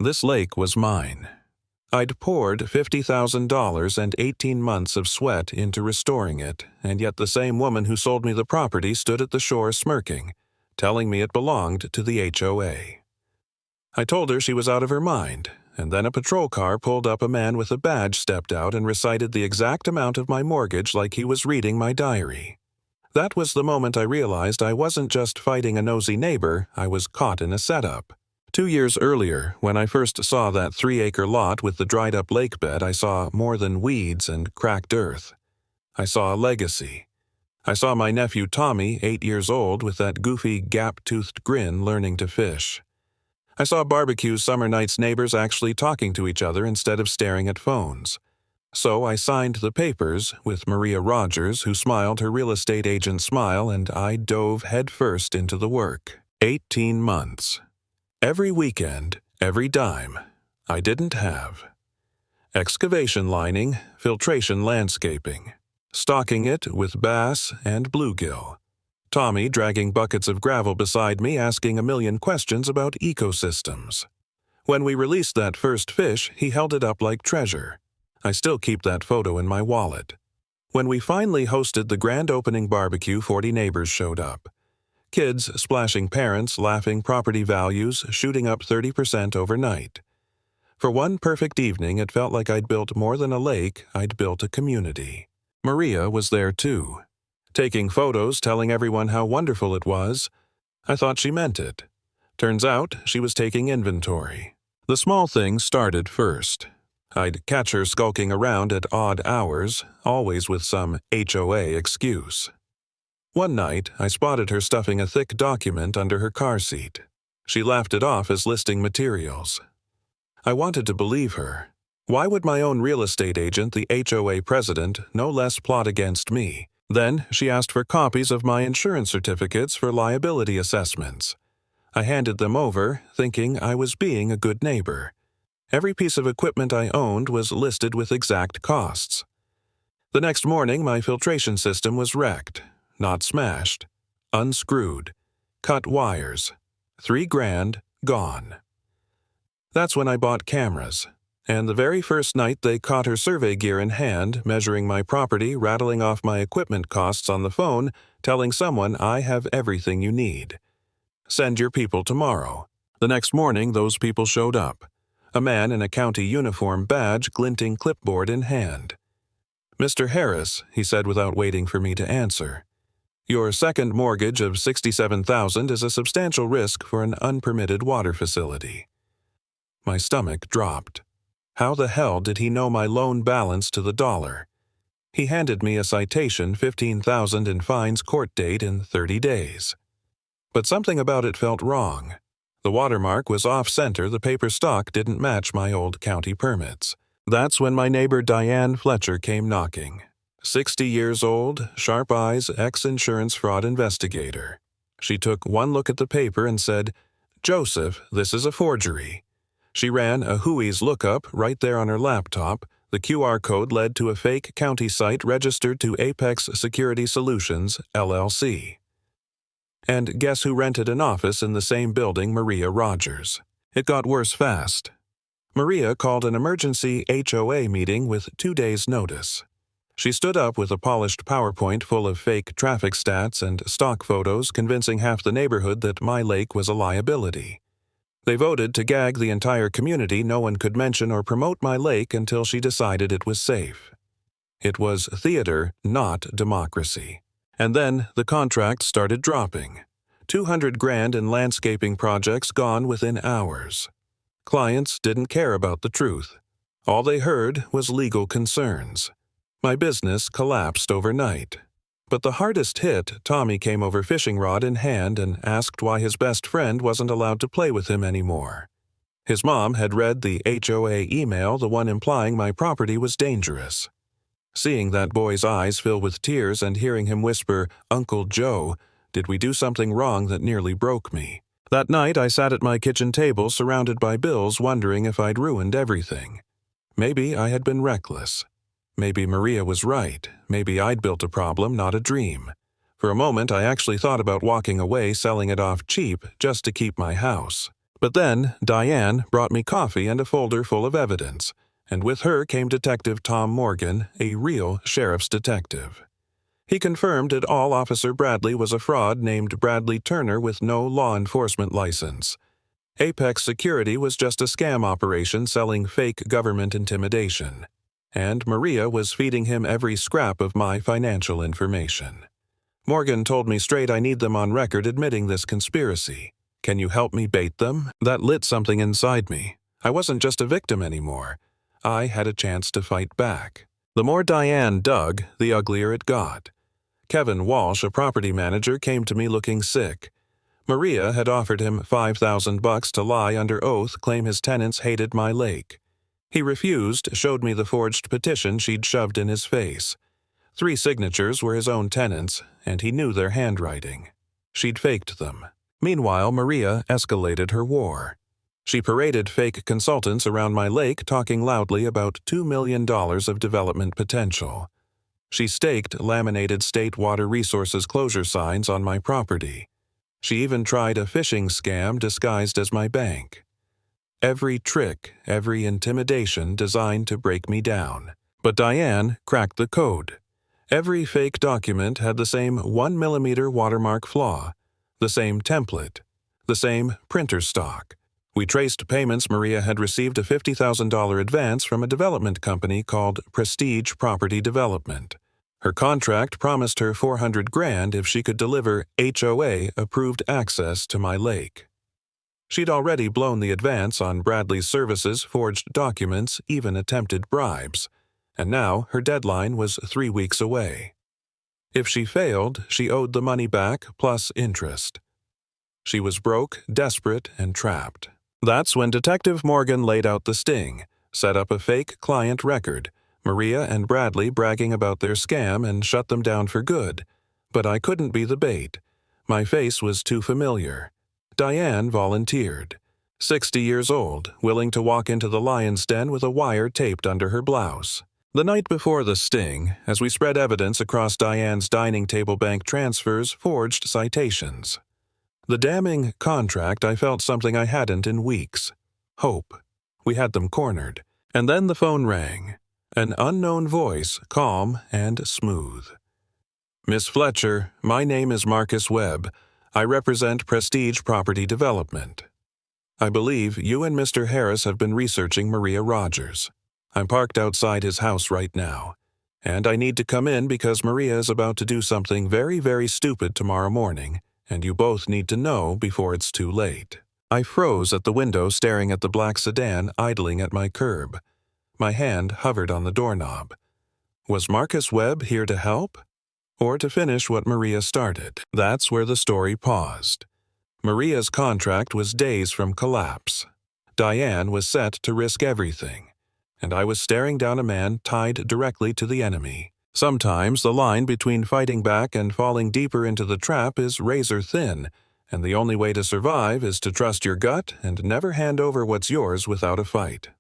This lake was mine. I'd poured $50,000 and 18 months of sweat into restoring it, and yet the same woman who sold me the property stood at the shore smirking, telling me it belonged to the HOA. I told her she was out of her mind, and then a patrol car pulled up. A man with a badge stepped out and recited the exact amount of my mortgage like he was reading my diary. That was the moment I realized I wasn't just fighting a nosy neighbor, I was caught in a setup. 2 years earlier, when I first saw that 3-acre lot with the dried-up lake bed, I saw more than weeds and cracked earth. I saw a legacy. I saw my nephew Tommy, 8 years old, with that goofy, gap-toothed grin learning to fish. I saw barbecue summer nights neighbors actually talking to each other instead of staring at phones. So I signed the papers with Maria Rogers, who smiled her real estate agent smile, and I dove headfirst into the work. 18 months. Every weekend, every dime, I didn't have. Excavation lining, filtration landscaping, stocking it with bass and bluegill. Tommy dragging buckets of gravel beside me asking a million questions about ecosystems. When we released that first fish, he held it up like treasure. I still keep that photo in my wallet. When we finally hosted the grand opening barbecue, 40 neighbors showed up. Kids splashing parents, laughing property values, shooting up 30% overnight. For one perfect evening, it felt like I'd built more than a lake, I'd built a community. Maria was there too. Taking photos, telling everyone how wonderful it was. I thought she meant it. Turns out, she was taking inventory. The small things started first. I'd catch her skulking around at odd hours, always with some HOA excuse. One night, I spotted her stuffing a thick document under her car seat. She laughed it off as listing materials. I wanted to believe her. Why would my own real estate agent, the HOA president, no less plot against me? Then she asked for copies of my insurance certificates for liability assessments. I handed them over, thinking I was being a good neighbor. Every piece of equipment I owned was listed with exact costs. The next morning, my filtration system was wrecked. Not smashed, unscrewed, cut wires, $3,000 gone. That's when I bought cameras, and the very first night they caught her survey gear in hand, measuring my property, rattling off my equipment costs on the phone, telling someone I have everything you need. Send your people tomorrow. The next morning, those people showed up. A man in a county uniform badge, glinting clipboard in hand. "Mr. Harris," he said without waiting for me to answer. "Your second mortgage of $67,000 is a substantial risk for an unpermitted water facility." My stomach dropped. How the hell did he know my loan balance to the dollar? He handed me a citation, $15,000 in fines, court date in 30 days. But something about it felt wrong. The watermark was off-center, the paper stock didn't match my old county permits. That's when my neighbor Diane Fletcher came knocking. 60 years old, sharp eyes, ex-insurance fraud investigator. She took one look at the paper and said, "Joseph, this is a forgery." She ran a HOA's lookup right there on her laptop. The QR code led to a fake county site registered to Apex Security Solutions, LLC. And guess who rented an office in the same building? Maria Rogers. It got worse fast. Maria called an emergency HOA meeting with 2 days' notice. She stood up with a polished PowerPoint full of fake traffic stats and stock photos, convincing half the neighborhood that my lake was a liability. They voted to gag the entire community. No one could mention or promote my lake until she decided it was safe. It was theater, not democracy. And then the contracts started dropping. $200,000 in landscaping projects gone within hours. Clients didn't care about the truth. All they heard was legal concerns. My business collapsed overnight. But the hardest hit, Tommy came over fishing rod in hand and asked why his best friend wasn't allowed to play with him anymore. His mom had read the HOA email, the one implying my property was dangerous. Seeing that boy's eyes fill with tears and hearing him whisper, "Uncle Joe," did we do something wrong that nearly broke me? That night I sat at my kitchen table surrounded by bills, wondering if I'd ruined everything. Maybe I had been reckless. Maybe Maria was right. Maybe I'd built a problem, not a dream. For a moment I actually thought about walking away, selling it off cheap, just to keep my house. But then Diane brought me coffee and a folder full of evidence, and with her came Detective Tom Morgan, a real sheriff's detective. He confirmed that all Officer Bradley was a fraud named Bradley Turner with no law enforcement license. Apex Security was just a scam operation selling fake government intimidation, and Maria was feeding him every scrap of my financial information. Morgan told me straight I need them on record admitting this conspiracy. Can you help me bait them? That lit something inside me. I wasn't just a victim anymore. I had a chance to fight back. The more Diane dug, the uglier it got. Kevin Walsh, a property manager, came to me looking sick. Maria had offered him $5,000 to lie under oath, claim his tenants hated my lake. He refused, showed me the forged petition she'd shoved in his face. 3 signatures were his own tenants, and he knew their handwriting. She'd faked them. Meanwhile, Maria escalated her war. She paraded fake consultants around my lake talking loudly about $2 million of development potential. She staked laminated state water resources closure signs on my property. She even tried a phishing scam disguised as my bank. Every trick, every intimidation designed to break me down. But Diane cracked the code. Every fake document had the same 1mm watermark flaw, the same template, the same printer stock. We traced payments. Maria had received a $50,000 advance from a development company called Prestige Property Development. Her contract promised her $400,000 if she could deliver HOA-approved access to my lake. She'd already blown the advance on Bradley's services, forged documents, even attempted bribes, and now her deadline was 3 weeks away. If she failed, she owed the money back plus interest. She was broke, desperate, and trapped. That's when Detective Morgan laid out the sting, set up a fake client record, Maria and Bradley bragging about their scam, and shut them down for good. But I couldn't be the bait. My face was too familiar. Diane volunteered. 60 years old, willing to walk into the lion's den with a wire taped under her blouse. The night before the sting, as we spread evidence across Diane's dining table bank transfers, forged citations. The damning contract, I felt something I hadn't in weeks. Hope. We had them cornered. And then the phone rang. An unknown voice, calm and smooth. "Miss Fletcher, my name is Marcus Webb. I represent Prestige Property Development. I believe you and Mr. Harris have been researching Maria Rogers. I'm parked outside his house right now, and I need to come in because Maria is about to do something very, very stupid tomorrow morning, and you both need to know before it's too late." I froze at the window, staring at the black sedan idling at my curb. My hand hovered on the doorknob. Was Marcus Webb here to help? Or to finish what Maria started? That's where the story paused. Maria's contract was days from collapse. Diane was set to risk everything, and I was staring down a man tied directly to the enemy. Sometimes the line between fighting back and falling deeper into the trap is razor thin, and the only way to survive is to trust your gut and never hand over what's yours without a fight.